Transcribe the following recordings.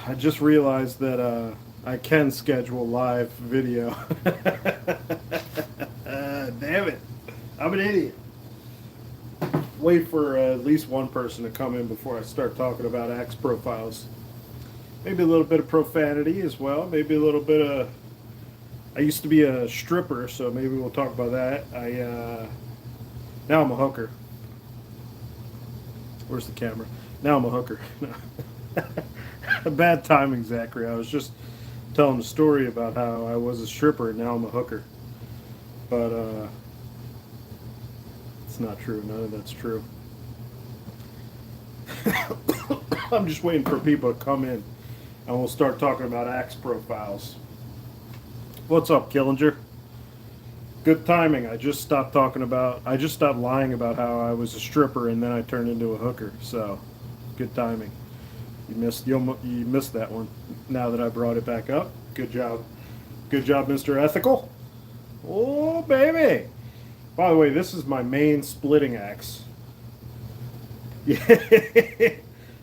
I just realized that I can schedule live video. Damn it. I'm an idiot. Wait for at least one person to come in before I start talking about axe profiles. Maybe a little bit of profanity as well. Maybe a little bit of. I used to be a stripper, so maybe we'll talk about that. Now I'm a hooker. Where's the camera? Now I'm a hooker. Bad timing, Zachary. I was just telling a story about how I was a stripper and now I'm a hooker. But it's not true. None of that's true. I'm just waiting for people to come in and we'll start talking about axe profiles. What's up, Killinger? Good timing. I just stopped lying about how I was a stripper and then I turned into a hooker. So, good timing. You missed that one. Now that I brought it back up, good job, Mr. Ethical. Oh baby! By the way, this is my main splitting axe. Yeah,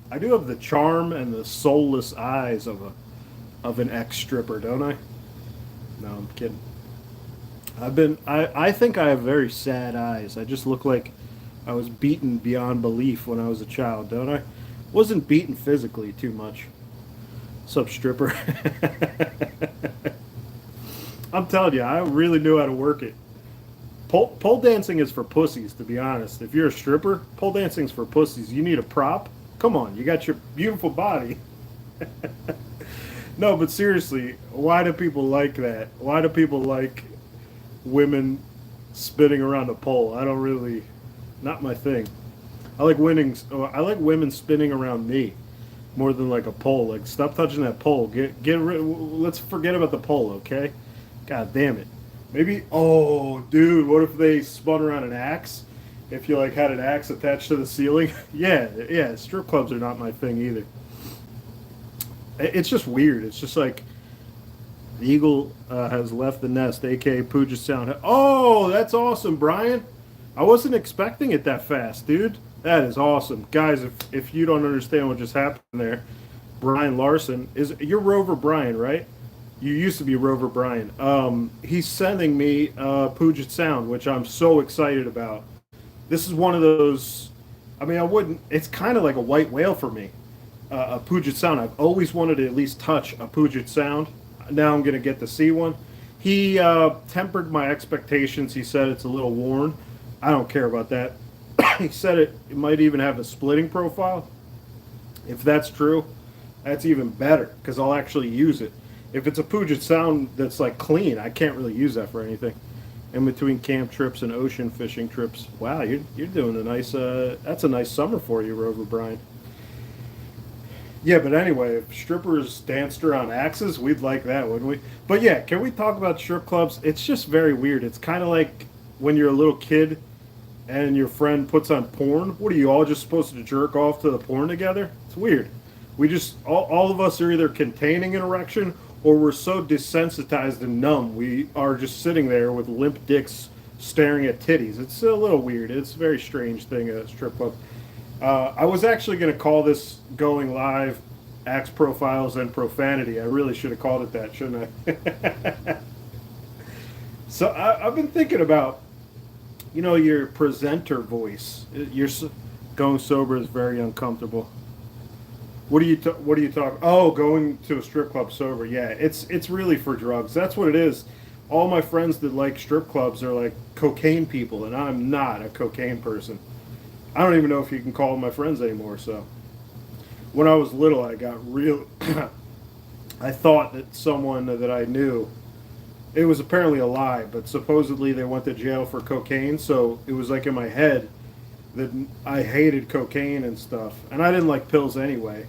I do have the charm and the soulless eyes of an ex stripper, don't I? No, I'm kidding. I think I have very sad eyes. I just look like I was beaten beyond belief when I was a child, don't I? Wasn't beaten physically too much. Sup, stripper? I'm telling you, I really knew how to work it. Pole dancing is for pussies, to be honest. If you're a stripper, pole dancing's for pussies. You need a prop? Come on, you got your beautiful body. No, but seriously, why do people like that? Why do people like women spinning around a pole? I don't really, not my thing. I like winning. I like women spinning around me more than like a pole. Like, stop touching that pole. Get rid. Let's forget about the pole, okay? God damn it. Maybe. Oh, dude, what if they spun around an axe? If you like had an axe attached to the ceiling? Yeah. Strip clubs are not my thing either. It's just weird. It's just like the eagle has left the nest, aka Puget Sound. Oh, that's awesome, Brian. I wasn't expecting it that fast, dude. That is awesome, guys. If you don't understand what just happened there, Brian Larson is you're Rover Brian, right? You used to be Rover Brian. He's sending me Puget Sound, which I'm so excited about. This is one of those. I mean, I wouldn't. It's kind of like a white whale for me. A Puget Sound. I've always wanted to at least touch a Puget Sound. Now I'm going to get to see one. He tempered my expectations. He said it's a little worn. I don't care about that. He said it might even have a splitting profile. If that's true, that's even better because I'll actually use it. If it's a Puget Sound that's like clean, I can't really use that for anything. In between camp trips and ocean fishing trips. Wow, you're doing a nice. That's a nice summer for you, Rover Brian. Yeah, but anyway, if strippers danced around axes, we'd like that, wouldn't we? But yeah, can we talk about strip clubs? It's just very weird. It's kind of like when you're a little kid and your friend puts on porn. What are you all just supposed to jerk off to the porn together? It's weird. We just, all of us are either containing an erection or we're so desensitized and numb. We are just sitting there with limp dicks staring at titties. It's a little weird. It's a very strange thing at a strip club. I was actually going to call this going live axe profiles and profanity. I really should have called it that, shouldn't I? So I've been thinking about, your presenter voice. Going sober is very uncomfortable. What do you talk? Oh, going to a strip club sober. Yeah, it's really for drugs. That's what it is. All my friends that like strip clubs are like cocaine people, and I'm not a cocaine person. I don't even know if you can call them my friends anymore. So, when I was little, I got real. I thought that someone that I knew, it was apparently a lie, but supposedly they went to jail for cocaine. So it was like in my head that I hated cocaine and stuff, and I didn't like pills anyway.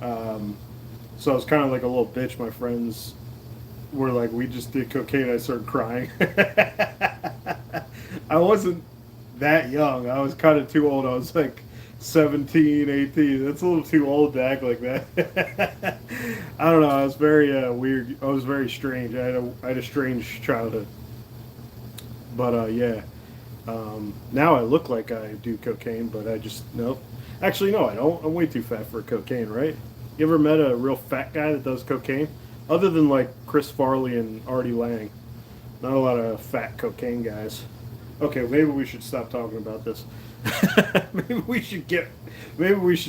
So I was kind of like a little bitch. My friends were like, "We just did cocaine." I started crying. I wasn't that young. I was kind of too old. I was like 17, 18. That's a little too old to act like that. I don't know. I was very weird. I was very strange. I had a strange childhood. But yeah. Now I look like I do cocaine, but I just, no. Actually, no, I don't. I'm way too fat for cocaine, right? You ever met a real fat guy that does cocaine? Other than like Chris Farley and Artie Lang. Not a lot of fat cocaine guys. Okay, maybe we should stop talking about this. Maybe we should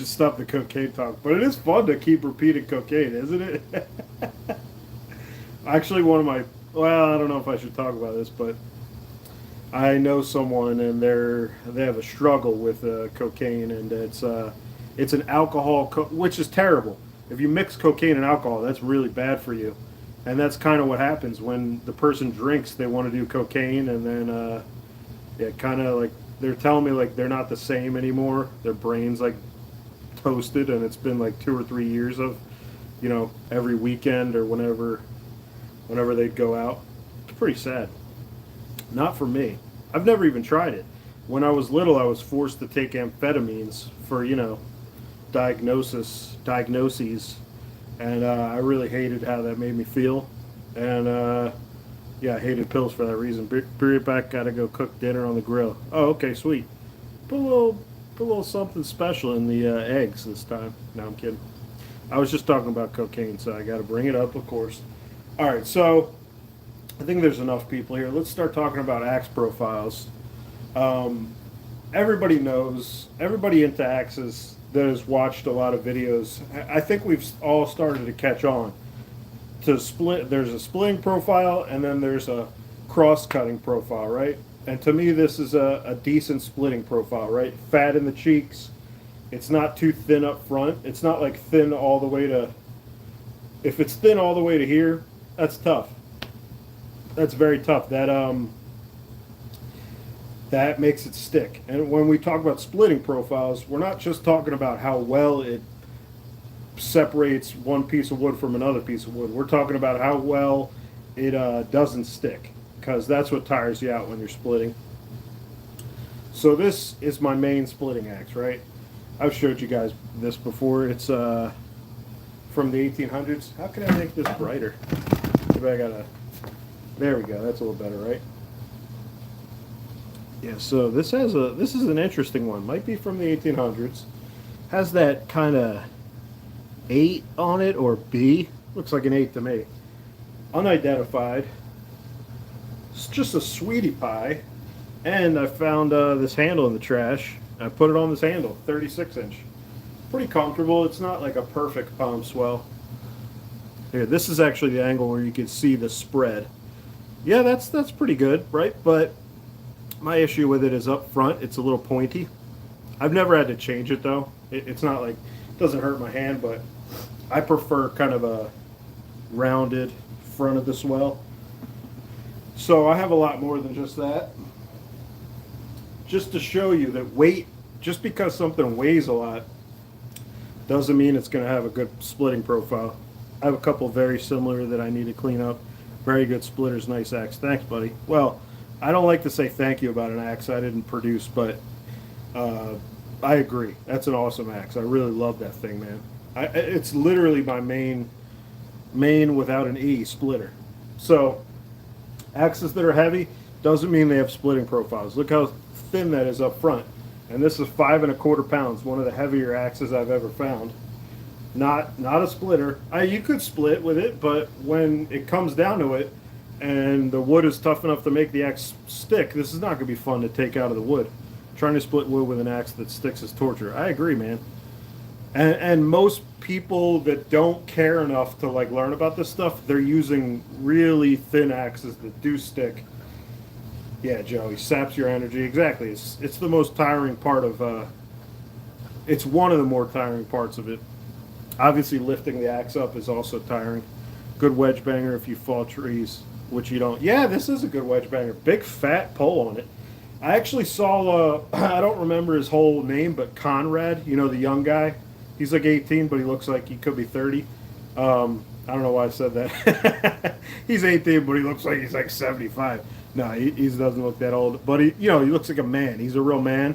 stop the cocaine talk. But it is fun to keep repeating cocaine, isn't it? Actually, one of my, well, I don't know if I should talk about this, but I know someone and they have a struggle with cocaine, and it's an alcohol, which is terrible. If you mix cocaine and alcohol, that's really bad for you. And that's kind of what happens when the person drinks. They want to do cocaine, and then yeah, kind of like they're telling me like they're not the same anymore. Their brains like toasted, and it's been like 2 or 3 years of, every weekend or whenever they'd go out. It's pretty sad. Not for me. I've never even tried it. When I was little, I was forced to take amphetamines for diagnoses, and I really hated how that made me feel, and yeah, I hated pills for that reason. Be right back. Gotta go cook dinner on the grill. Oh, okay, sweet. Put a little something special in the eggs this time. No, I'm kidding. I was just talking about cocaine, so I got to bring it up, of course. All right, so I think there's enough people here. Let's start talking about axe profiles. Everybody knows, everybody into axes that has watched a lot of videos, I think we've all started to catch on to split. There's a splitting profile, and then there's a cross-cutting profile, right? And to me, this is a decent splitting profile, right? Fat in the cheeks. It's not too thin up front. It's not like thin all the way to, if it's thin all the way to here, that's tough. That's very tough. That makes it stick. And when we talk about splitting profiles, we're not just talking about how well it separates one piece of wood from another piece of wood. We're talking about how well it doesn't stick, because that's what tires you out when you're splitting. So this is my main splitting axe, right? I've showed you guys this before. It's from the 1800s. How can I make this brighter? Maybe I gotta, there we go, that's a little better, right? Yeah, so this is an interesting one. Might be from the 1800s. Has that kind of 8 on it, or B. Looks like an 8 to me. Unidentified. It's just a sweetie pie. And I found this handle in the trash. I put it on this handle, 36 inch. Pretty comfortable. It's not like a perfect palm swell. Here, this is actually the angle where you can see the spread. Yeah, that's pretty good, right? But my issue with it is up front, it's a little pointy. I've never had to change it though. It's not like, it doesn't hurt my hand, but I prefer kind of a rounded front of the swell. So I have a lot more than just that. Just to show you that weight, just because something weighs a lot, doesn't mean it's going to have a good splitting profile. I have a couple very similar that I need to clean up. Very good splitters, nice axe. Thanks, buddy. Well, I don't like to say thank you about an axe I didn't produce, but I agree. That's an awesome axe. I really love that thing, man. It's literally my main without an E splitter. So axes that are heavy doesn't mean they have splitting profiles. Look how thin that is up front. And this is 5 1/4 pounds, one of the heavier axes I've ever found. Not a splitter. You could split with it, but when it comes down to it, and the wood is tough enough to make the axe stick, this is not going to be fun to take out of the wood. Trying to split wood with an axe that sticks is torture. I agree, man. And most people that don't care enough to like learn about this stuff, they're using really thin axes that do stick. Yeah, Joe, he saps your energy. Exactly. It's the most tiring part of, it's one of the more tiring parts of it. Obviously, lifting the axe up is also tiring. Good wedge banger if you fall trees, which you don't. Yeah, this is a good wedge banger. Big fat pole on it. I actually saw, I don't remember his whole name, but Conrad, you know, the young guy. He's like 18, but he looks like he could be 30. I don't know why I said that. He's 18, but he looks like he's like 75. No, he doesn't look that old. But he looks like a man. He's a real man.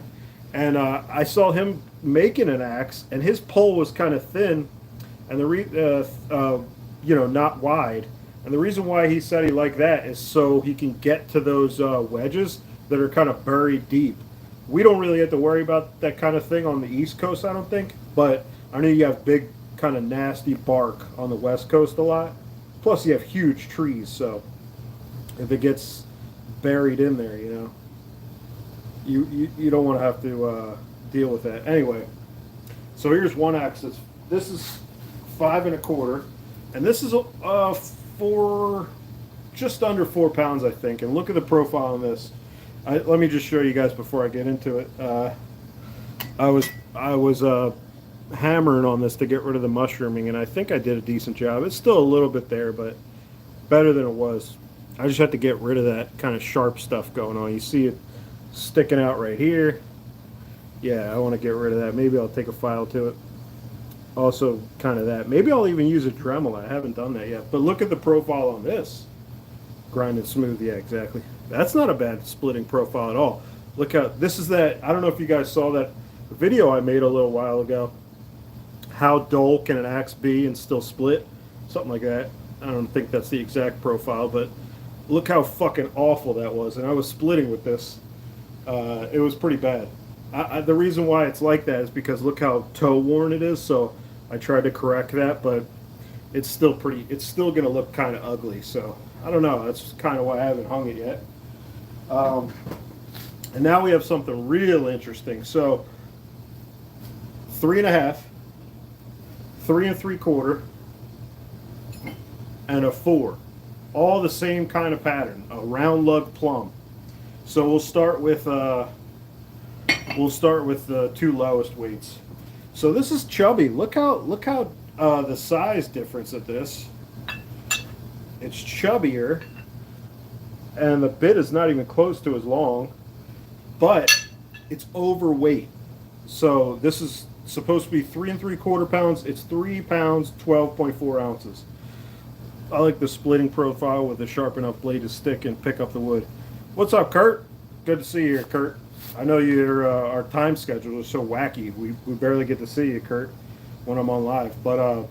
And I saw him making an axe, and his pole was kind of thin, and not wide. And the reason why he said he liked that is so he can get to those wedges that are kind of buried deep. We don't really have to worry about that kind of thing on the East Coast, I don't think. But I know you have big kind of nasty bark on the West Coast a lot. Plus, you have huge trees, so if it gets buried in there, you know, you don't want to have to deal with that. Anyway, so here's one axis. This is 5 1/4, and this is for just under 4 pounds, I think. And look at the profile on this. Let me just show you guys before I get into it. I was hammering on this to get rid of the mushrooming, and I think I did a decent job. It's still a little bit there, but better than it was. I just have to get rid of that kind of sharp stuff going on. You see it sticking out right here. Yeah, I want to get rid of that. Maybe I'll take a file to it. Also, kind of that. Maybe I'll even use a Dremel. I haven't done that yet. But look at the profile on this. Grinded smooth. Yeah, exactly. That's not a bad splitting profile at all. Look how this is that. I don't know if you guys saw that video I made a little while ago. How dull can an axe be and still split? Something like that. I don't think that's the exact profile, but look how fucking awful that was. And I was splitting with this. It was pretty bad. The reason why it's like that is because look how toe worn it is. So I tried to correct that, but it's still pretty. It's still going to look kind of ugly. So I don't know. That's kind of why I haven't hung it yet. And now we have something real interesting. So 3 1/2, 3 3/4, and a 4, all the same kind of pattern, a round lug plumb. So we'll start with the 2 lowest weights. So this is chubby. Look how the size difference of this. It's chubbier, and the bit is not even close to as long, but it's overweight. So this is supposed to be 3 3/4 pounds. It's 3 pounds, 12.4 ounces. I like the splitting profile with a sharp enough blade to stick and pick up the wood. What's up, Kurt? Good to see you here, Kurt. I know our time schedule is so wacky. We barely get to see you, Kurt, when I'm on live. But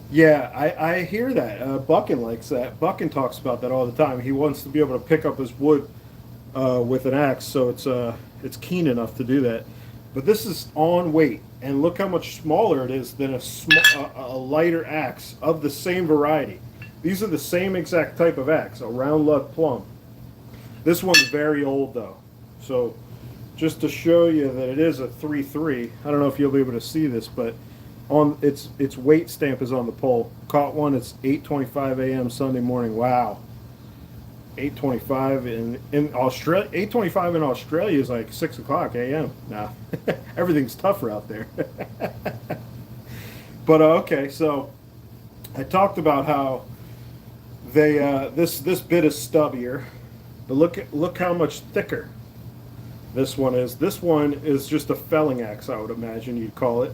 yeah, I hear that. Buckin likes that. Buckin talks about that all the time. He wants to be able to pick up his wood with an axe, so it's keen enough to do that. But this is on weight, and look how much smaller it is than a lighter axe of the same variety. These are the same exact type of axe, a round lug plumb. This one's very old though, so just to show you that it is a 3.3. I don't know if you'll be able to see this, but on its weight stamp is on the pole. Caught one. It's 8:25 a.m. Sunday morning. Wow. 8:25 in Australia. 8:25 in Australia is like 6 o'clock a.m. Nah, everything's tougher out there. But okay, so I talked about how they this bit is stubbier, but look how much thicker this one is. This one is just a felling axe, I would imagine you'd call it.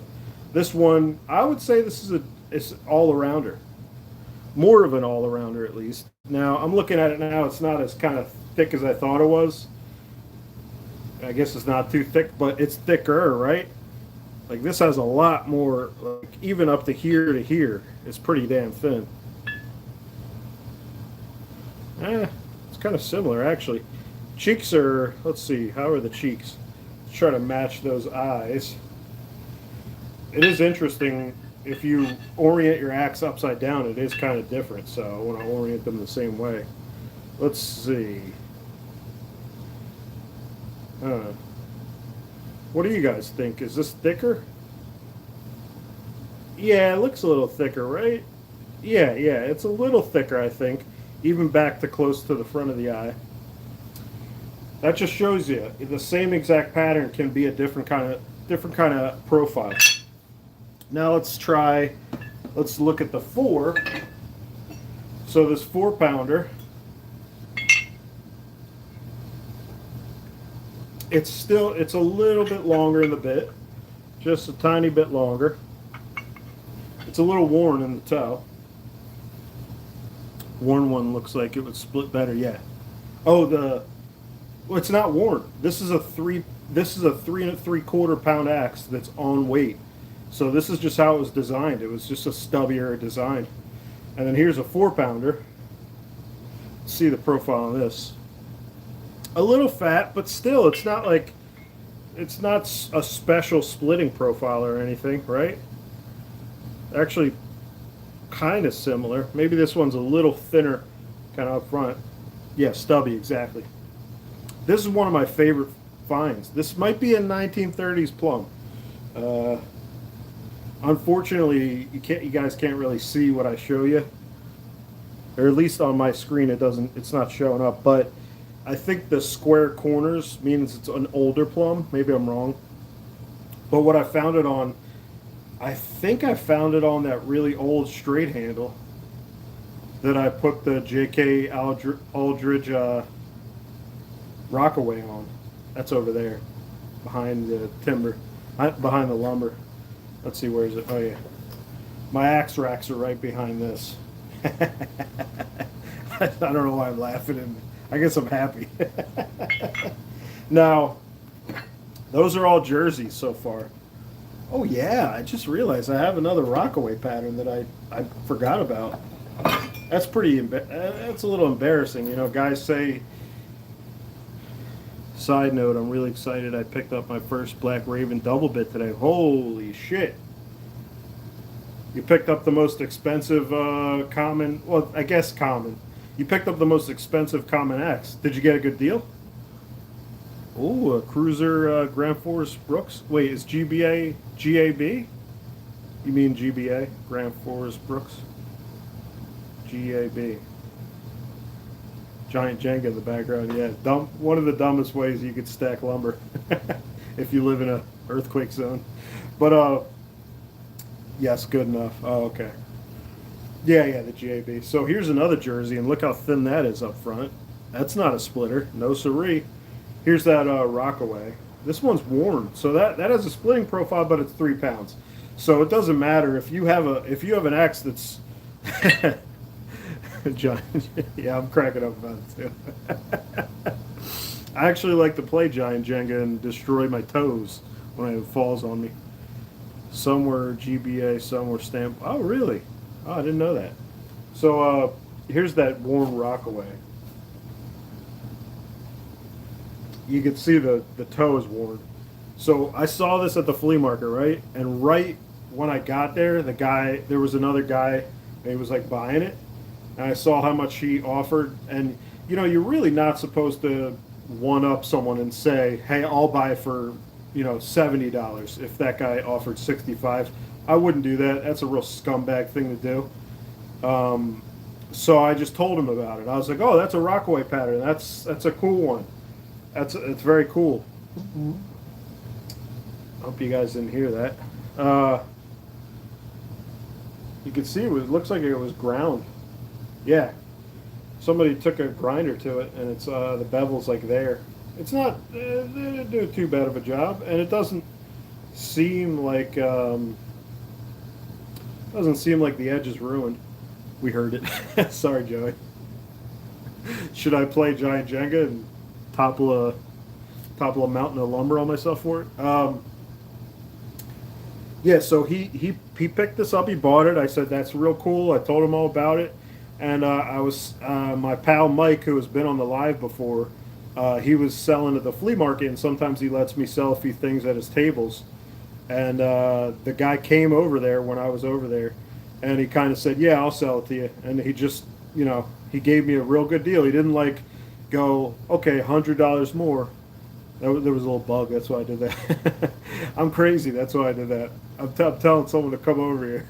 This one, I would say this is it's all-arounder. More of an all-arounder, at least. Now, I'm looking at it now. It's not as kind of thick as I thought it was. I guess it's not too thick, but it's thicker, right? Like, this has a lot more, like, even up to here, it's pretty damn thin. It's kind of similar, actually. Cheeks are, let's see, how are the cheeks? Let's try to match those eyes. It is interesting. If you orient your axe upside down, it is kind of different, so I want to orient them the same way. Let's see. What do you guys think? Is this thicker? Yeah, it looks a little thicker, right? Yeah, it's a little thicker, I think, even back to close to the front of the eye. That just shows you the same exact pattern can be a different kind of profile. Now let's look at the 4. So this 4-pounder, it's a little bit longer in the bit, just a tiny bit longer. It's a little worn in the toe. Worn one looks like it would split better, yeah. Oh, well, it's not worn. This is a 3 3/4 pound axe that's on weight. So this is just how it was designed. It was just a stubbier design. And then here's a 4-pounder. See the profile on this. A little fat, but still, it's not a special splitting profile or anything, right? Actually, kind of similar. Maybe this one's a little thinner, kind of up front. Yeah, stubby, exactly. This is one of my favorite finds. This might be a 1930s plum. Uh, Unfortunately, you guys can't really see what I show you, or at least on my screen it's not showing up. But I think the square corners means it's an older plum. Maybe I'm wrong. But what I found it on, I think I found it on that really old straight handle that I put the J.K. Aldridge Rockaway on. That's over there, behind the timber, behind the lumber. Let's see, where is it? Oh yeah, my axe racks are right behind this. I don't know why I'm laughing, and I guess I'm happy. Now, those are all jerseys so far. Oh yeah, I just realized I have another Rockaway pattern that I forgot about. That's that's a little embarrassing. You know, guys say. Side note, I'm really excited. I picked up my first Black Raven double bit today. Holy shit! You picked up the most expensive common. Well, I guess common. You picked up the most expensive common X. Did you get a good deal? Oh, a Cruiser Grand Forest Brooks. Wait, is GBA GAB? You mean GBA Grand Forest Brooks? GAB. Giant Jenga in the background. Yeah, one of the dumbest ways you could stack lumber if you live in a earthquake zone. But yes, good enough. Oh, okay. Yeah, the GAB. So here's another jersey, and look how thin that is up front. That's not a splitter. No siree. Here's that Rockaway. This one's worn, so that has a splitting profile, but it's 3 pounds. So it doesn't matter if you have an X that's Giant. Yeah, I'm cracking up about it too. I actually like to play Giant Jenga and destroy my toes when it falls on me. Some were GBA, some were stamped. Oh, really? Oh, I didn't know that. So here's that worn Rockaway. You can see the toe is worn. So I saw this at the flea market, right? And right when I got there, there was another guy, and he was like buying it. And I saw how much he offered, and you know, you're really not supposed to one up someone and say, "Hey, I'll buy for, $70." If that guy offered 65, I wouldn't do that. That's a real scumbag thing to do. So I just told him about it. I was like, "Oh, that's a Rockaway pattern. That's a cool one. It's very cool." I hope you guys didn't hear that. You can see it looks like it was ground. Yeah, somebody took a grinder to it, and it's the bevel's like there. It's not they didn't do too bad of a job, and it doesn't seem like the edge is ruined. We heard it. Sorry, Joey. Should I play Giant Jenga and topple a mountain of lumber on myself for it? Yeah, so he picked this up. He bought it. I said that's real cool. I told him all about it. And I was my pal Mike, who has been on the live before. He was selling at the flea market, and sometimes he lets me sell a few things at his tables. And the guy came over there when I was over there, and he kind of said, "Yeah, I'll sell it to you." And he just, he gave me a real good deal. He didn't go, "Okay, $100 more." There was a little bug. That's why I did that. I'm crazy. That's why I did that. I'm telling someone to come over here.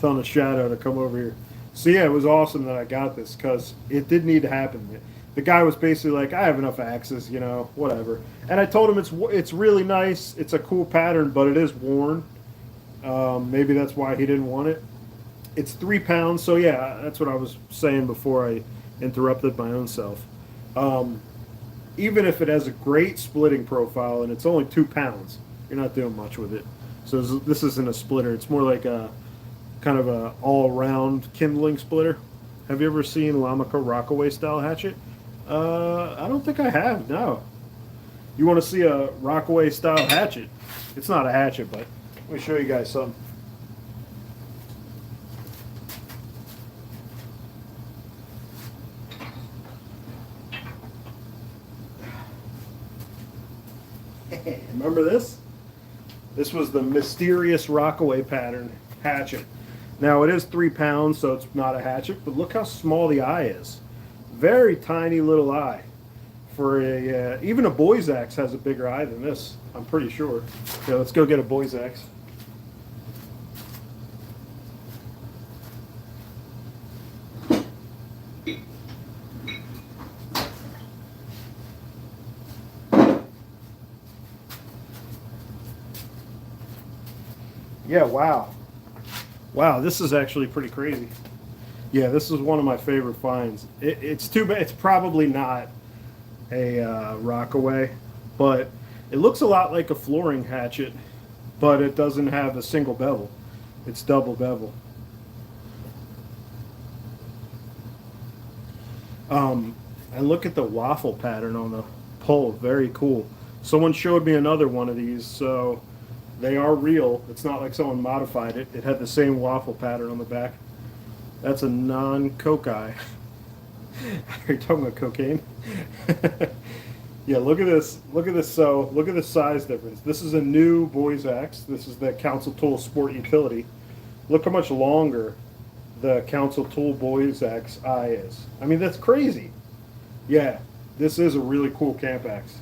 Telling a shadow to come over here. So yeah, it was awesome that I got this because it did need to happen. The guy was basically like, "I have enough axes, whatever." And I told him it's really nice. It's a cool pattern, but it is worn. Maybe that's why he didn't want it. It's 3 pounds, so yeah, that's what I was saying before I interrupted my own self. Even if it has a great splitting profile and it's only 2 pounds, you're not doing much with it. So this isn't a splitter. It's more like a kind of a all-around kindling splitter. Have you ever seen Lamica Rockaway style hatchet? I don't think I have. No. You want to see a Rockaway style hatchet? It's not a hatchet, but let me show you guys some. Remember this? This was the mysterious Rockaway pattern hatchet. Now it is 3 pounds, so it's not a hatchet, but look how small the eye is. Very tiny little eye. For a even a boy's axe has a bigger eye than this, I'm pretty sure. Yeah, let's go get a boy's axe. Yeah, wow. Wow, this is actually pretty crazy. Yeah, this is one of my favorite finds. It's too bad. It's probably not a Rockaway, but it looks a lot like a flooring hatchet, but it doesn't have a single bevel. It's double bevel. And look at the waffle pattern on the pole. Very cool. Someone showed me another one of these, so they are real. It's not like someone modified it. It had the same waffle pattern on the back. That's a non-coke eye. Are you talking about cocaine? Yeah, look at this. Look at this. So, look at the size difference. This is a new boy's axe. This is the Council Tool Sport Utility. Look how much longer the Council Tool boy's axe eye is. I mean, that's crazy. Yeah, this is a really cool camp axe.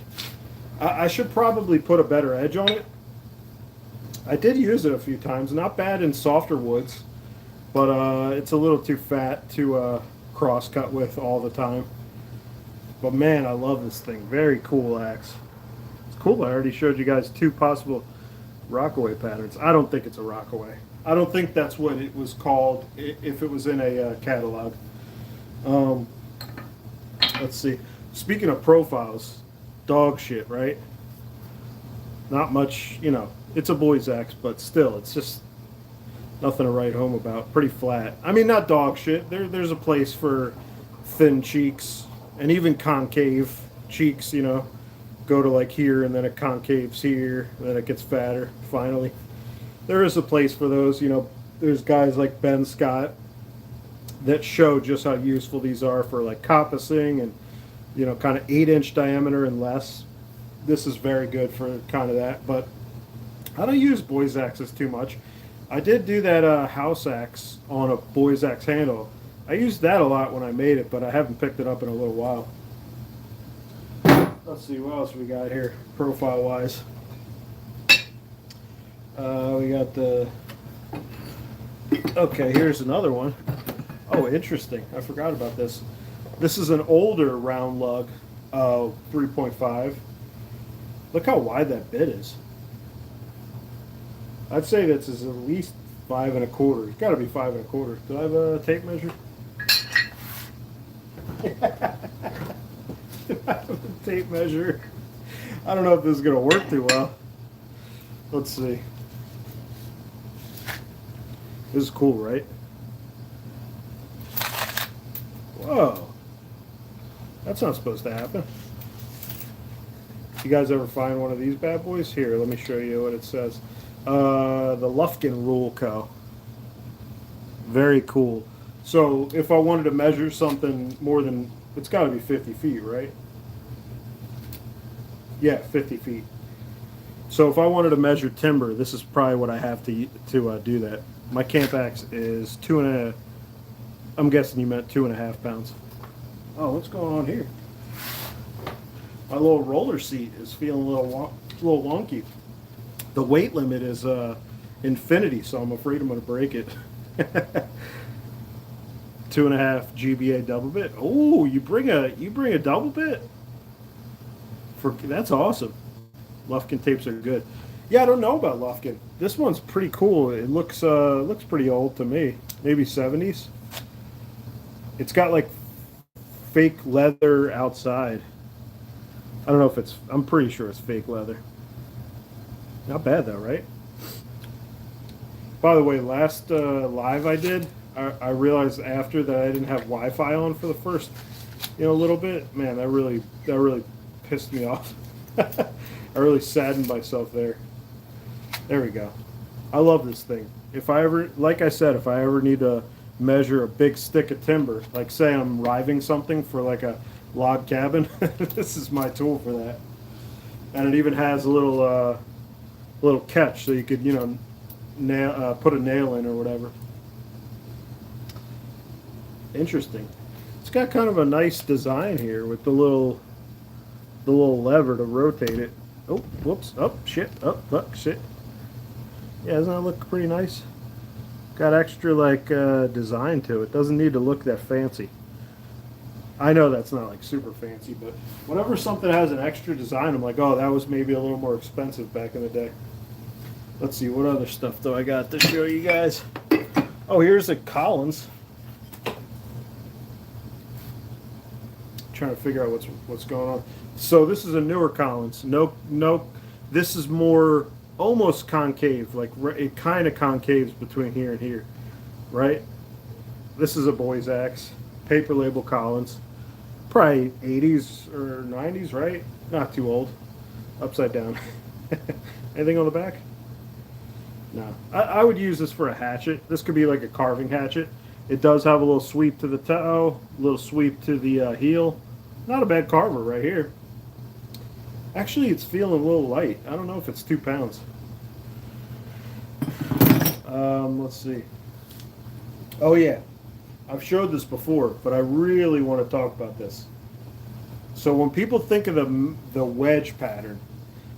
I should probably put a better edge on it. I did use it a few times. Not bad in softer woods, but it's a little too fat to cross cut with all the time. But man, I love this thing. Very cool axe. It's cool. I already showed you guys 2 possible Rockaway patterns. I don't think it's a Rockaway. I don't think that's what it was called if it was in a catalog. Let's see. Speaking of profiles, dog shit, right? Not much, you know. It's a boy's axe, but still, it's just nothing to write home about. Pretty flat. I mean, not dog shit. There's a place for thin cheeks and even concave cheeks, you know. Go to like here, and then it concaves here, and then it gets fatter, finally. There is a place for those, you know. There's guys like Ben Scott that show just how useful these are for like coppicing and, you know, kind of 8-inch diameter and less. This is very good for kind of that, but I don't use boy's axes too much. I did do that house axe on a boy's axe handle. I used that a lot when I made it, but I haven't picked it up in a little while. Let's see, what else we got here, profile-wise. We got the... Okay, here's another one. Oh, interesting. I forgot about this. This is an older round lug, 3.5. Look how wide that bit is. I'd say this is at least 5 1/4. It's got to be 5 1/4. Do I have a tape measure? Do I have a tape measure? I don't know if this is going to work too well. Let's see. This is cool, right? Whoa. That's not supposed to happen. You guys ever find one of these bad boys? Here, let me show you what it says. The Lufkin Rule Co. Very cool. So if I wanted to measure something more than, it's got to be 50 feet, right? Yeah, 50 feet. So if I wanted to measure timber, this is probably what I have to do that. My camp axe is 2.5. I'm guessing you meant 2.5 pounds. Oh, what's going on here? My little roller seat is feeling a little wonky. The weight limit is infinity, so I'm afraid I'm going to break it. 2.5 GBA double bit. Oh, you bring a double bit? That's awesome. Lufkin tapes are good. Yeah, I don't know about Lufkin. This one's pretty cool. It looks pretty old to me. Maybe 70s. It's got like fake leather outside. I don't know if it's, I'm pretty sure it's fake leather. Not bad though, right? By the way, last live I did, I realized after that I didn't have Wi-Fi on for the first, little bit. Man, that really pissed me off. I really saddened myself there. There we go. I love this thing. If I ever, like I said, if I ever need to measure a big stick of timber, like say I'm riving something for like a log cabin, this is my tool for that. And it even has a little catch, so you could, put a nail in or whatever. Interesting. It's got kind of a nice design here with the little lever to rotate it. Oh, whoops! Oh, shit! Oh, fuck! Shit! Yeah, doesn't that look pretty nice? Got extra like design to it. Doesn't need to look that fancy. I know that's not like super fancy, but whenever something has an extra design, I'm like, oh, that was maybe a little more expensive back in the day. Let's see, what other stuff do I got to show you guys? Oh, here's a Collins. Trying to figure out what's going on. So this is a newer Collins. No, this is more almost concave, like it kind of concaves between here and here, right? This is a boy's axe, paper label Collins, probably 80s or 90s, right? Not too old. Upside down. Anything on the back? No. I would use this for a hatchet. This could be like a carving hatchet. It does have a little sweep to the toe, a little sweep to the heel. Not a bad carver right here. Actually, it's feeling a little light. I don't know if it's 2 pounds. Let's see. Oh yeah, I've showed this before, but I really want to talk about this. So when people think of the wedge pattern,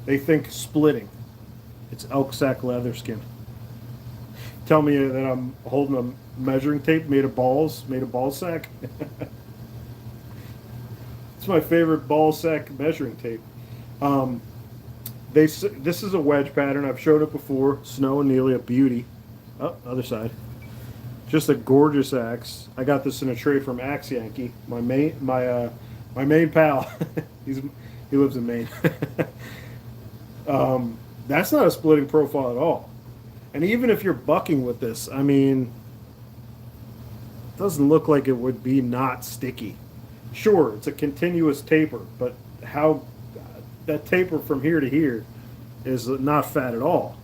they think splitting. It's elk sack leather skin. Tell me that I'm holding a measuring tape made of ball sack. It's my favorite ball sack measuring tape. This is a wedge pattern. I've showed it before. Snow and Neely, a beauty. Oh, other side. Just a gorgeous axe. I got this in a tray from Axe Yankee, my main pal. He lives in Maine. That's not a splitting profile at all. And even if you're bucking with this, I mean, it doesn't look like it would be not sticky. Sure, it's a continuous taper, but how that taper from here to here is not fat at all.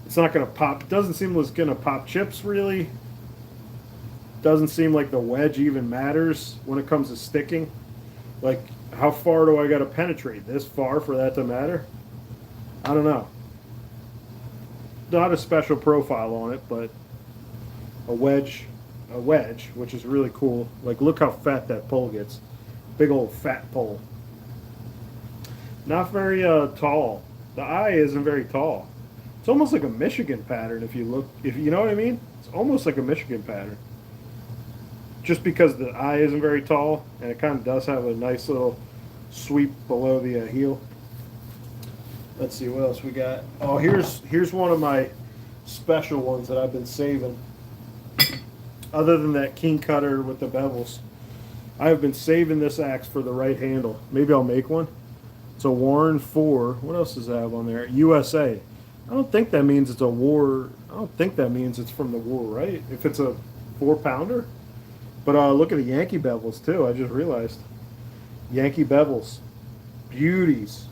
It's not going to pop. It doesn't seem like it's going to pop chips, really. Doesn't seem like the wedge even matters when it comes to sticking. Like, how far do I got to penetrate? This far for that to matter? I don't know. Not a special profile on it, but a wedge, which is really cool. Like, look how fat that pole gets. Big old fat pole. Not very tall. The eye isn't very tall. It's almost like a Michigan pattern if you know what I mean. It's almost like a Michigan pattern. Just because the eye isn't very tall, and it kind of does have a nice little sweep below the heel. Let's see what else we got. Oh, here's one of my special ones that I've been saving. Other than that king cutter with the bevels, I have been saving this axe for the right handle. Maybe I'll make one. It's a Warren 4. What else does it have on there? USA. I don't think that means it's a war. I don't think that means it's from the war, right? If it's a 4-pounder. But look at the Yankee bevels too. I just realized. Yankee bevels. Beauties.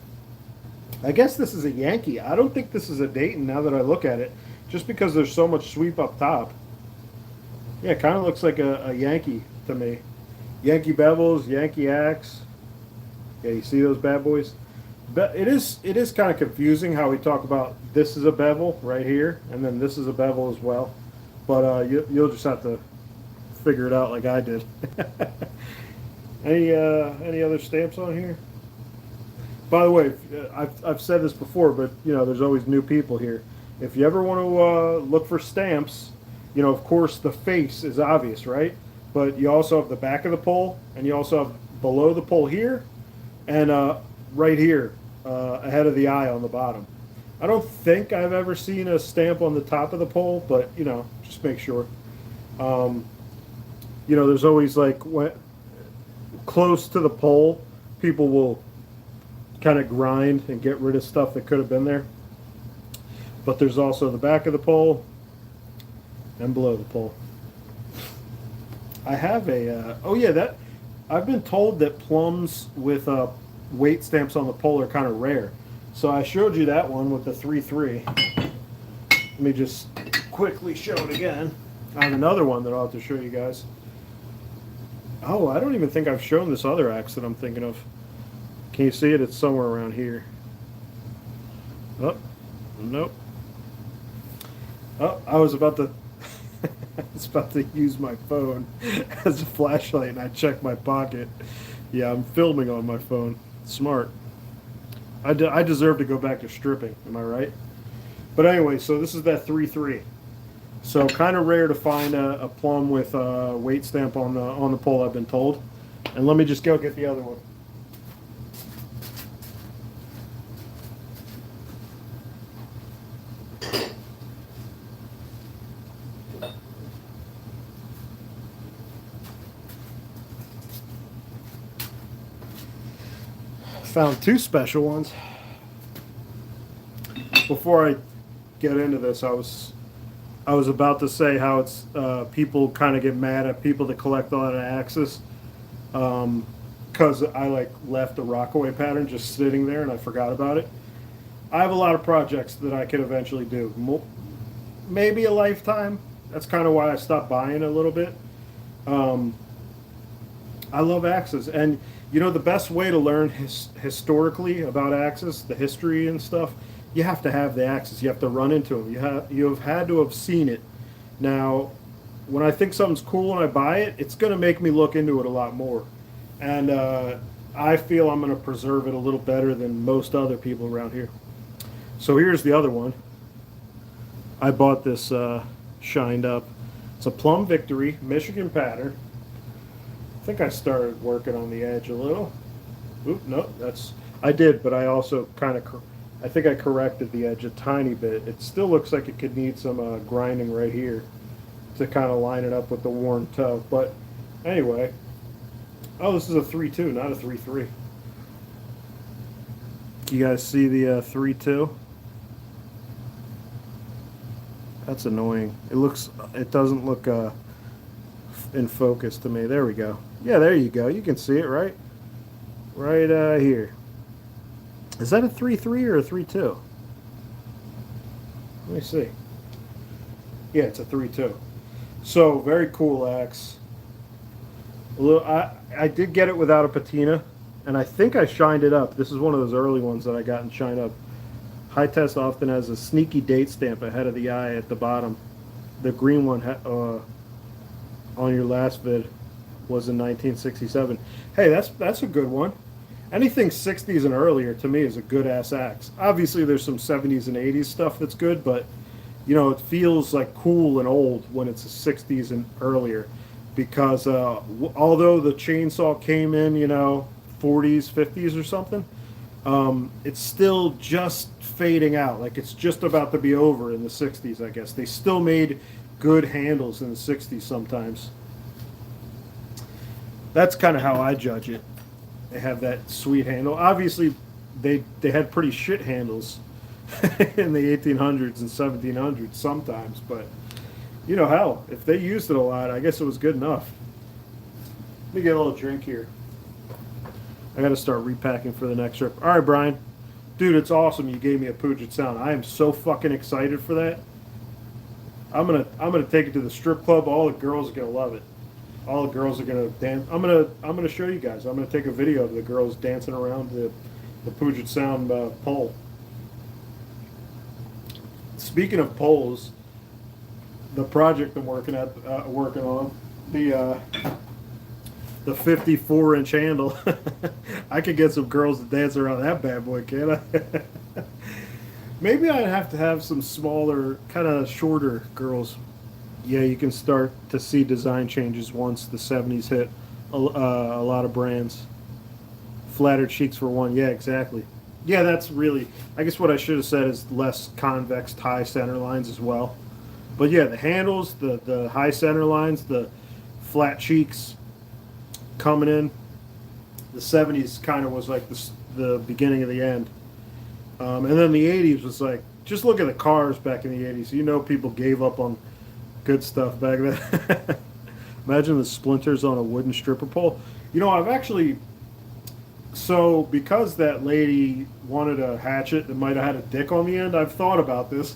I guess this is a Yankee. I don't think this is a Dayton now that I look at it. Just because there's so much sweep up top. Yeah, it kind of looks like a Yankee to me. Yankee bevels, Yankee axe. Yeah, you see those bad boys? But it is kind of confusing how we talk about this is a bevel right here, and then this is a bevel as well. But you'll just have to figure it out like I did. Any other stamps on here? By the way, I've said this before, but you know, there's always new people here. If you ever want to look for stamps, you know, of course the face is obvious, right? But you also have the back of the pole, and you also have below the pole here, and right here, ahead of the eye on the bottom. I don't think I've ever seen a stamp on the top of the pole, but you know, just make sure. You know, there's always like close to the pole, people will kind of grind and get rid of stuff that could have been there. But there's also the back of the pole and below the pole. I have a oh yeah, that I've been told that plums with weight stamps on the pole are kind of rare. So I showed you that one with the 3-3. Let me just quickly show it again. I have another one that I'll have to show you guys. Oh, I don't even think I've shown this other axe that I'm thinking of. Can you see it? It's somewhere around here. Oh, nope. Oh, I was about to. I was about to use my phone as a flashlight, and I checked my pocket. Yeah, I'm filming on my phone. Smart. I deserve to go back to stripping. Am I right? But anyway, so this is that 3-3. So kind of rare to find a plum with a weight stamp on the pole, I've been told. And let me just go get the other one. Found two special ones. Before I get into this, I was about to say how it's people kind of get mad at people that collect a lot of axes because I like left a rockaway pattern just sitting there and I forgot about it. I have a lot of projects that I could eventually do. Maybe a lifetime. That's kind of why I stopped buying a little bit. Um, I love axes, and you know the best way to learn historically about axes, the history and stuff, you have to have the axes. You have to run into them. You have had to have seen it. Now, when I think something's cool and I buy it, it's going to make me look into it a lot more, and I feel I'm going to preserve it a little better than most other people around here. So here's the other one. I bought this shined up. It's a Plum Victory Michigan pattern. I think I started working on the edge a little. Oop, no, I did, but I also kind of, I think I corrected the edge a tiny bit. It still looks like it could need some grinding right here to kind of line it up with the worn toe. But anyway, oh, this is a 3-2, not a 3-3. You guys see the 3-2? That's annoying. It doesn't look in focus to me. There we go. Yeah, there you go. You can see it, right? Right here. Is that a 3-3 or a 3-2? Let me see. Yeah, it's a 3-2. So, very cool axe. I did get it without a patina, and I think I shined it up. This is one of those early ones that I got and shined up. High Test often has a sneaky date stamp ahead of the eye at the bottom. The green one on your last vid was in 1967. Hey, that's a good one. Anything 60s and earlier to me is a good ass axe. Obviously, there's some 70s and 80s stuff that's good, but you know it feels like cool and old when it's a 60s and earlier, because although the chainsaw came in, you know, 40s, 50s or something, it's still just fading out. Like it's just about to be over in the 60s, I guess. They still made good handles in the 60s sometimes. That's kind of how I judge it. They have that sweet handle. Obviously, they had pretty shit handles in the 1800s and 1700s sometimes, but you know, hell, if they used it a lot, I guess it was good enough. Let me get a little drink here. I got to start repacking for the next trip. All right, Brian. Dude, it's awesome you gave me a Puget Sound. I am so fucking excited for that. I'm gonna take it to the strip club. All the girls are gonna love it. All the girls are gonna dance. I'm gonna show you guys. I'm gonna take a video of the girls dancing around the Puget Sound pole. Speaking of poles, the project I'm working on, the 54-inch handle. I could get some girls to dance around that bad boy, can't I? Maybe I'd have to have some smaller, kind of shorter girls. Yeah, you can start to see design changes once the 70s hit a lot of brands. Flatter cheeks for one. Yeah, exactly. Yeah, that's really, I guess what I should have said is less convex tie center lines as well. But yeah, the handles, the high center lines, the flat cheeks coming in. The 70s kind of was like the beginning of the end. And then the 80s was like, just look at the cars back in the 80s. You know people gave up on good stuff back then. Imagine the splinters on a wooden stripper pole. You know, I've actually... So, because that lady wanted a hatchet that might have had a dick on the end, I've thought about this.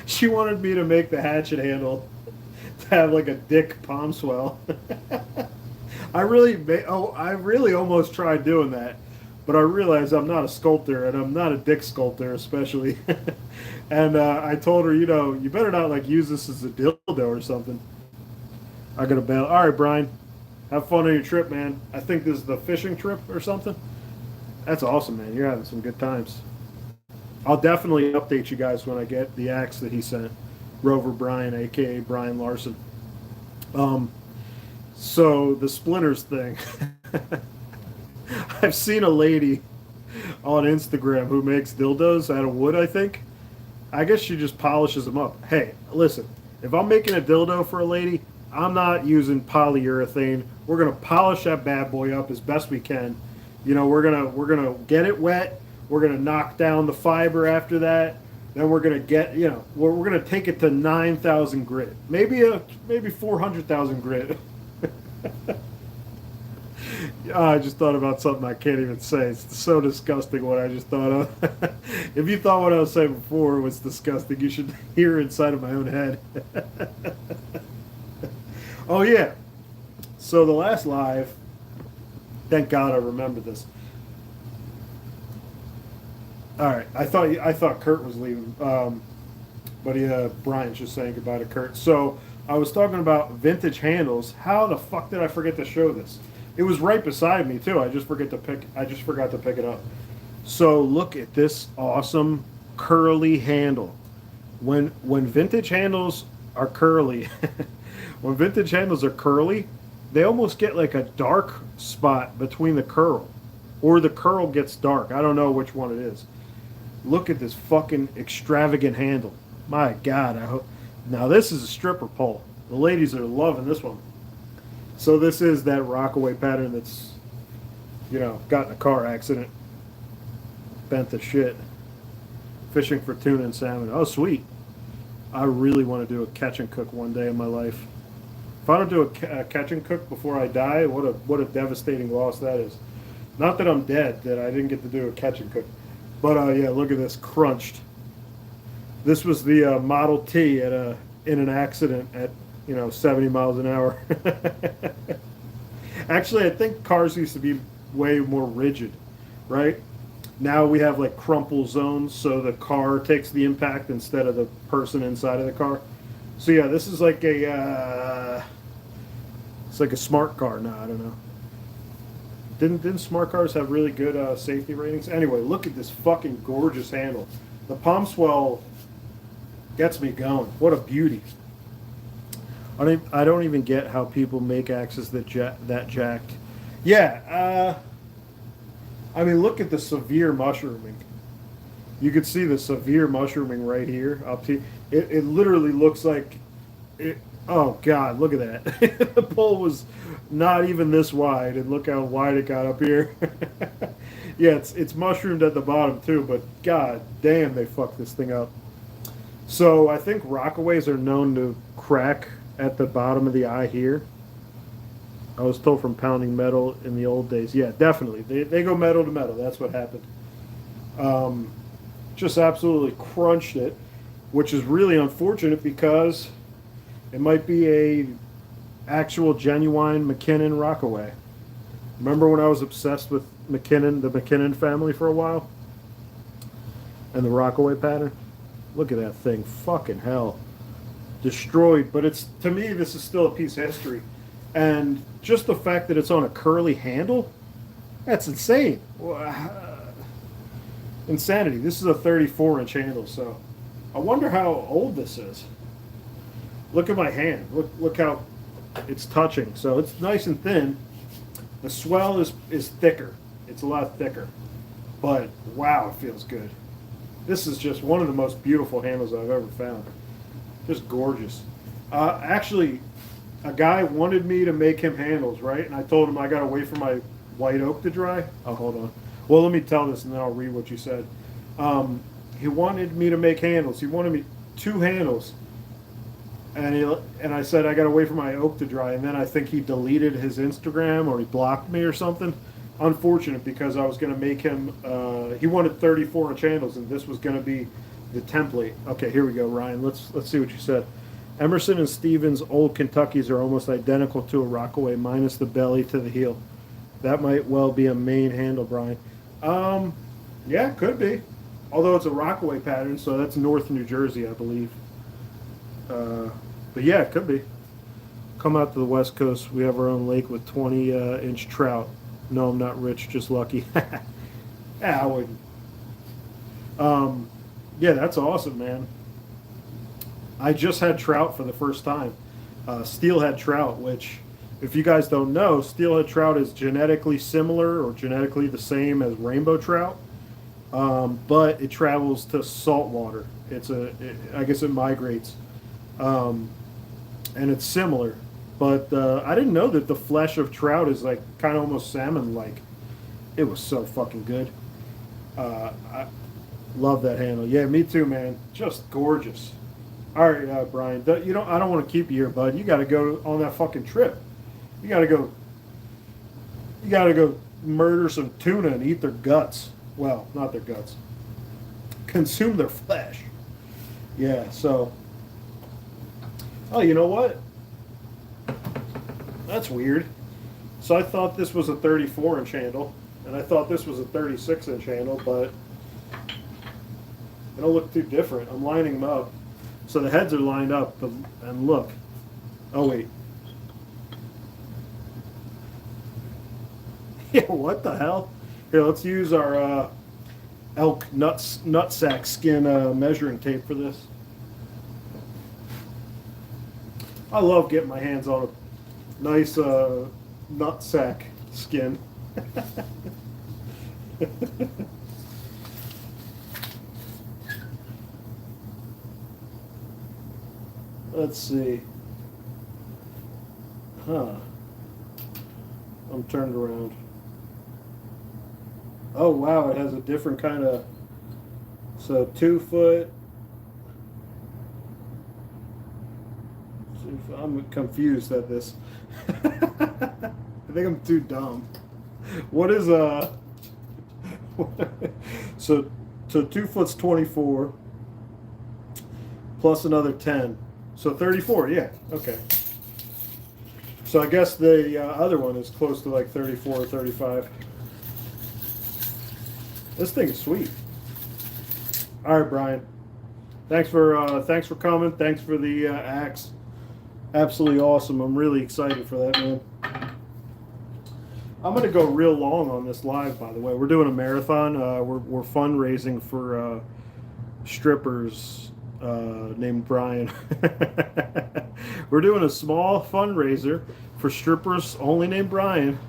She wanted me to make the hatchet handle to have like a dick palm swell. I really almost tried doing that, but I realize I'm not a sculptor, and I'm not a dick sculptor, especially. And I told her, you know, you better not like use this as a dildo or something. I gotta bail. All right, Brian, have fun on your trip, man. I think this is the fishing trip or something. That's awesome, man. You're having some good times. I'll definitely update you guys when I get the axe that he sent, Rover Brian, aka Brian Larson. Um, so the splinters thing. I've seen a lady on Instagram who makes dildos out of wood, I think. I guess she just polishes them up. Hey, listen, if I'm making a dildo for a lady, I'm not using polyurethane. We're gonna polish that bad boy up as best we can. You know, we're gonna get it wet. We're gonna knock down the fiber after that. Then we're gonna get, you know, we're gonna take it to 9,000 grit, maybe 400,000 grit. I just thought about something I can't even say. It's so disgusting what I just thought of. If you thought what I was saying before was disgusting, you should hear inside of my own head. Oh yeah. So the last live, thank God I remembered this. All right, I thought Kurt was leaving, but yeah, Brian's just saying goodbye to Kurt. So I was talking about vintage handles. How the fuck did I forget to show this? It was right beside me too. I just forgot to pick it up. So look at this awesome curly handle. When vintage handles are curly, when vintage handles are curly, they almost get like a dark spot between the curl, or the curl gets dark. I don't know which one it is. Look at this fucking extravagant handle. My God, I hope. Now this is a stripper pole. The ladies are loving this one. So this is that Rockaway pattern that's, you know, got in a car accident. Bent the shit. Fishing for tuna and salmon. Oh, sweet. I really want to do a catch and cook one day in my life. If I don't do a catch and cook before I die, what a devastating loss that is. Not that I'm dead, that I didn't get to do a catch and cook. But yeah, look at this, crunched. This was the Model T in an accident at 70 miles an hour. Actually, I think cars used to be way more rigid, right? Now we have like crumple zones, so the car takes the impact instead of the person inside of the car. So yeah, this is like it's like a smart car. No, I don't know. Didn't smart cars have really good safety ratings? Anyway, look at this fucking gorgeous handle. The palm swell gets me going. What a beauty. I don't even get how people make axes that jacked. Yeah, I mean, look at the severe mushrooming. You could see the severe mushrooming right here. Up to it literally looks like it. Oh God, look at that. The pole was not even this wide, and look how wide it got up here. Yeah, it's mushroomed at the bottom too, but God damn, they fucked this thing up. So I think Rockaways are known to crack at the bottom of the eye here. I was told from pounding metal in the old days. Yeah, definitely. They go metal to metal. That's what happened. Just absolutely crunched it, which is really unfortunate because it might be a actual genuine McKinnon Rockaway. Remember when I was obsessed with the McKinnon family for a while? And the Rockaway pattern? Look at that thing. Fucking hell. Destroyed. But to me, this is still a piece of history. And just the fact that it's on a curly handle, that's insane. Insanity. This is a 34-inch handle, so I wonder how old this is. Look at my hand. Look how it's touching. So it's nice and thin. The swell is thicker. It's a lot thicker. But wow, it feels good. This is just one of the most beautiful handles I've ever found. Just gorgeous. Actually, a guy wanted me to make him handles, right? And I told him I got to wait for my white oak to dry. Oh, hold on. Well, let me tell this and then I'll read what you said. He wanted me to make handles. He wanted me 2 handles. And I said I got to wait for my oak to dry. And then I think he deleted his Instagram or he blocked me or something. Unfortunate, because I was going to make him, he wanted 34-inch handles and this was going to be the template. Okay, here we go, Ryan. Let's see what you said. Emerson and Stevens' old Kentuckys are almost identical to a Rockaway, minus the belly to the heel. That might well be a main handle, Brian. Um, yeah, could be. Although it's a rockaway pattern, so that's North New Jersey, I believe. Uh, but yeah, it could be. Come out to the West Coast. We have our own lake with 20 inch trout. No, I'm not rich, just lucky. Yeah, I wouldn't. Um, yeah, that's awesome, man. I just had trout for the first time. Steelhead trout, which, if you guys don't know, steelhead trout is genetically similar or genetically the same as rainbow trout, but it travels to salt water. I guess it migrates, um, and it's similar. But I didn't know that the flesh of trout is like kind of almost salmon-like. It was so fucking good. I love that handle. Yeah, me too, man. Just gorgeous. All right, Brian. You don't. I don't want to keep you here, bud. You got to go on that fucking trip. You got to go. You got to go murder some tuna and eat their guts. Well, not their guts. Consume their flesh. Yeah. So. Oh, you know what? That's weird. So I thought this was a 34-inch handle, and I thought this was a 36-inch handle, but they don't look too different. I'm lining them up. So the heads are lined up, and look. Oh, wait. Yeah, what the hell? Here, let's use our elk nutsack skin measuring tape for this. I love getting my hands on a nice nutsack skin. Let's see. Huh. I'm turned around. Oh wow, it has a different kind of. So 2 foot. I'm confused at this. I think I'm too dumb. What is so 2 foot's 24 plus another 10, so 34. Yeah, okay. So I guess the other one is close to like 34 or 35. This thing is sweet. All right, Brian. Thanks for coming. Thanks for the axe. Absolutely awesome. I'm really excited for that, man. I'm going to go real long on this live, by the way. We're doing a marathon. We're fundraising for strippers named Brian. We're doing a small fundraiser for strippers only named Brian.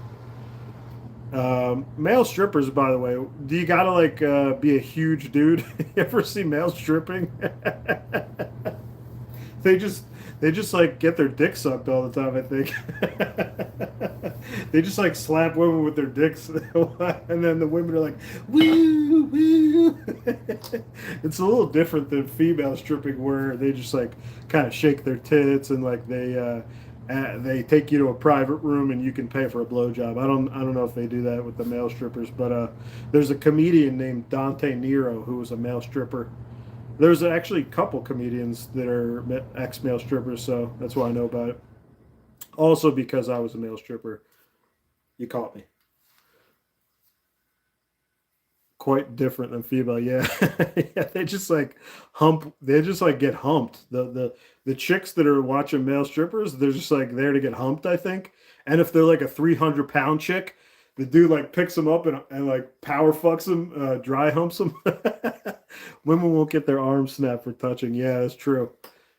Male strippers, by the way, do you gotta like be a huge dude? You ever see male stripping? they just they just like get their dick sucked all the time, I think. They just like slap women with their dicks, and then the women are like, woo, woo. It's a little different than female stripping, where they just like kind of shake their tits and like they take you to a private room and you can pay for a blowjob. I don't know if they do that with the male strippers, but there's a comedian named Dante Nero who was a male stripper. There's actually a couple comedians that are ex-male strippers, so that's why I know about it. Also because I was a male stripper, you caught me. Quite different than female, yeah. Yeah, they just like hump. They just like get humped. The chicks that are watching male strippers, they're just like there to get humped, I think. And if they're like a 300-pound chick, the dude like picks them up and like power fucks them, dry humps them. Women won't get their arms snapped for touching. Yeah, that's true.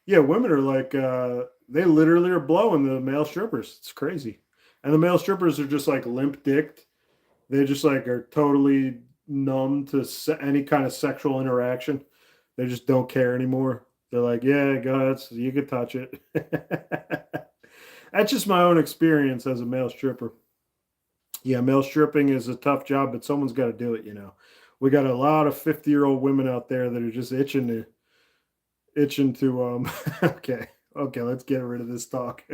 Yeah, women are like they literally are blowing the male strippers. It's crazy. And the male strippers are just like limp dicked. They just like are totally numb to any kind of sexual interaction. They just don't care anymore. They're like, yeah, go ahead, you can touch it. That's just my own experience as a male stripper. Yeah, male stripping is a tough job, but someone's got to do it. We got a lot of 50-year-old women out there that are just itching to okay, okay, let's get rid of this talk.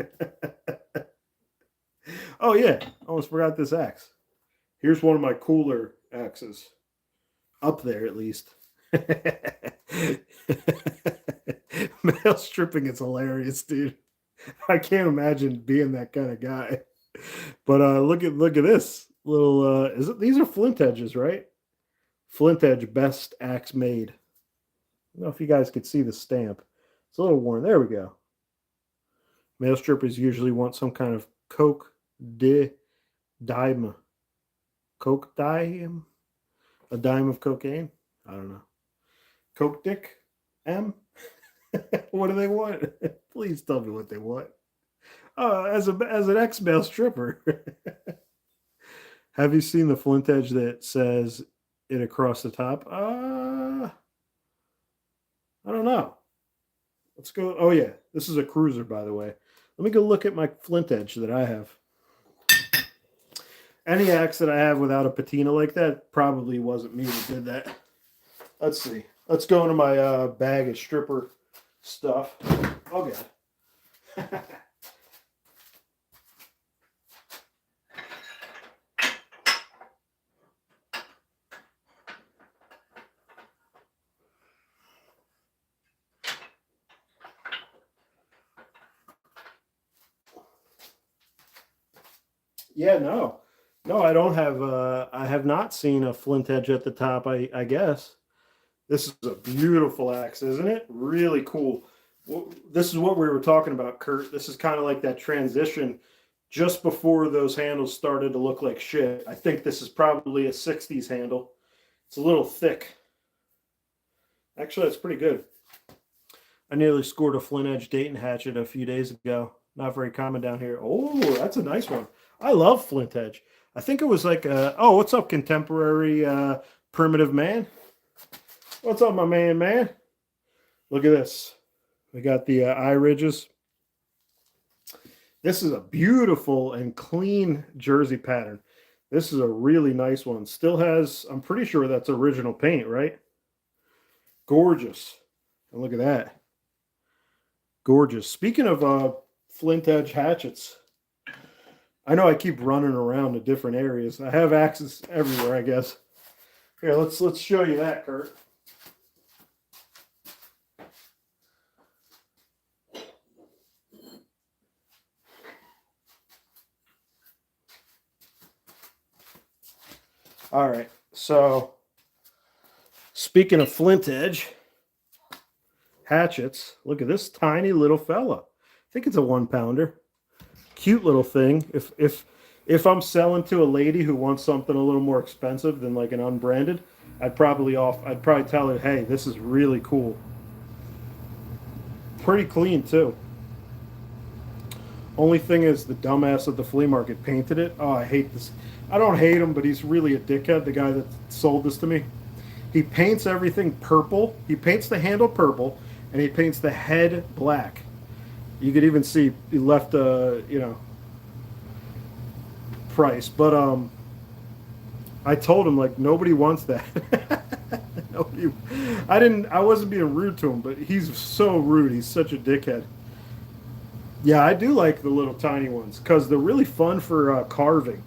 Oh yeah, almost forgot this axe. Here's one of my cooler axes. Up there, at least. Male stripping is hilarious, dude. I can't imagine being that kind of guy. But look at this. Little is it? These are flint edges, right? Flint edge best axe made. I don't know if you guys could see the stamp. It's a little worn. There we go. Male strippers usually want some kind of coke de dime. Coke dime? A dime of cocaine? I don't know. Coke dick? M? What do they want? Please tell me what they want. As an ex male stripper. Have you seen the flint edge that says it across the top? I don't know. Let's go. Oh yeah, this is a cruiser, by the way. Let me go look at my flint edge that I have. Any axe that I have without a patina like that probably wasn't me that did that. Let's see. Let's go into my bag of stripper stuff. Oh god. Yeah, no. No, I don't have I have not seen a flint edge at the top, I guess. This is a beautiful axe, isn't it? Really cool. This is what we were talking about, Kurt. This is kind of like that transition just before those handles started to look like shit. I think this is probably a 60s handle. It's a little thick. Actually, that's pretty good. I nearly scored a flint edge Dayton hatchet a few days ago. Not very common down here. Oh, that's a nice one. I love flint edge. I think it was like, oh, what's up, contemporary primitive man? What's up, my man? Look at this. We got the eye ridges. This is a beautiful and clean jersey pattern. This is a really nice one. Still has, I'm pretty sure that's original paint, right? Gorgeous. And look at that. Gorgeous. Speaking of flint edge hatchets, I know I keep running around to different areas. I have axes everywhere, I guess. Here, let's show you that, Kurt. All right, so speaking of flint edge hatchets, look at this tiny little fella. I think it's a 1-pounder. Cute little thing. If I'm selling to a lady who wants something a little more expensive than like an unbranded, I'd probably tell her, hey, this is really cool. Pretty clean too. Only thing is the dumbass at the flea market painted it. Oh, I hate this. I don't hate him, but he's really a dickhead, the guy that sold this to me. He paints everything purple. He paints the handle purple, and he paints the head black. You could even see he left a, price. But I told him, like, nobody wants that. I wasn't being rude to him, but he's so rude. He's such a dickhead. Yeah, I do like the little tiny ones because they're really fun for carving.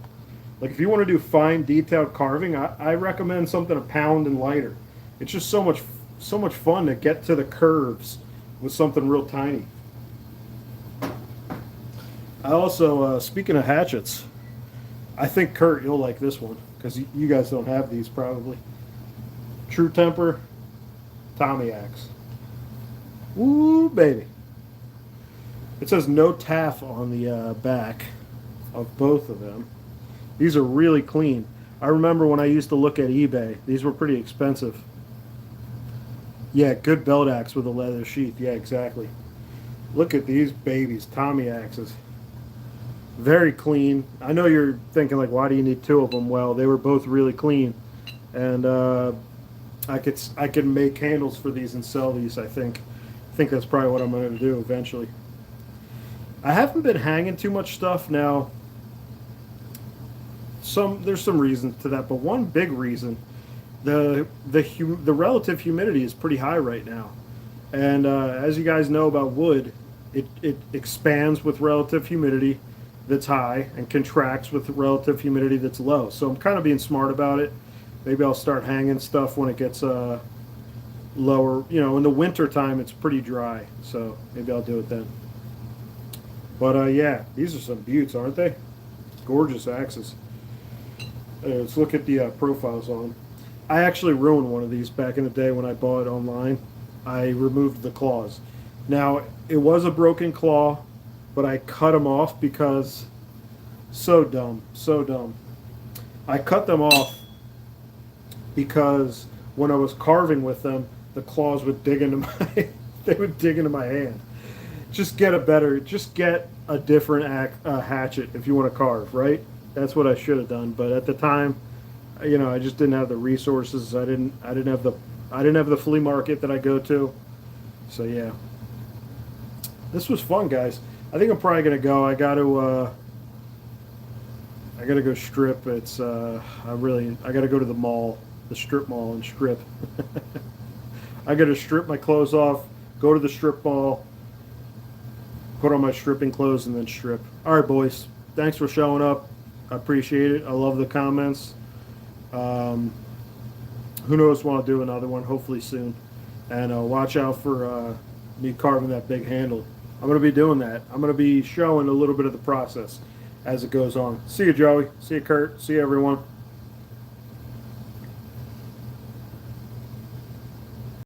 Like if you want to do fine detailed carving, I recommend something a pound and lighter. It's just so much fun to get to the curves with something real tiny. I also, speaking of hatchets, I think Kurt, you'll like this one because you guys don't have these probably. True Temper Tommy axe. Woo, baby. It says no taff on the back of both of them. These are really clean. I remember when I used to look at eBay, these were pretty expensive. Yeah, good belt axe with a leather sheath. Yeah, exactly. Look at these babies, Tommy axes. Very clean. I know you're thinking like, why do you need two of them? Well, they were both really clean, and I could make handles for these and sell these. I think that's probably what I'm going to do eventually. I haven't been hanging too much stuff now. There's some reasons to that, but one big reason, the relative humidity is pretty high right now, and as you guys know about wood, it expands with relative humidity that's high and contracts with relative humidity that's low. So I'm kind of being smart about it. Maybe I'll start hanging stuff when it gets lower. In the winter time it's pretty dry, so maybe I'll do it then. But yeah, these are some beauts, aren't they? Gorgeous axes. Let's look at the profiles on them. I actually ruined one of these back in the day when I bought it online. I removed the claws. Now, it was a broken claw, but I cut them off because so dumb, so dumb. I cut them off because when I was carving with them, the claws would dig into my they would dig into my hand. Just get a different hatchet if you want to carve, right? That's what I should have done. But at the time, I just didn't have the resources. I didn't have the flea market that I go to. So yeah, this was fun, guys. I think I'm probably gonna go. I gotta go strip. I gotta go to the mall, the strip mall, and strip. I gotta strip my clothes off, go to the strip mall, put on my stripping clothes, and then strip. All right, boys. Thanks for showing up. I appreciate it. I love the comments. Who knows when I'll do another one, hopefully soon. And watch out for me carving that big handle. I'm going to be doing that. I'm going to be showing a little bit of the process as it goes on. See you, Joey. See you, Kurt. See you, everyone.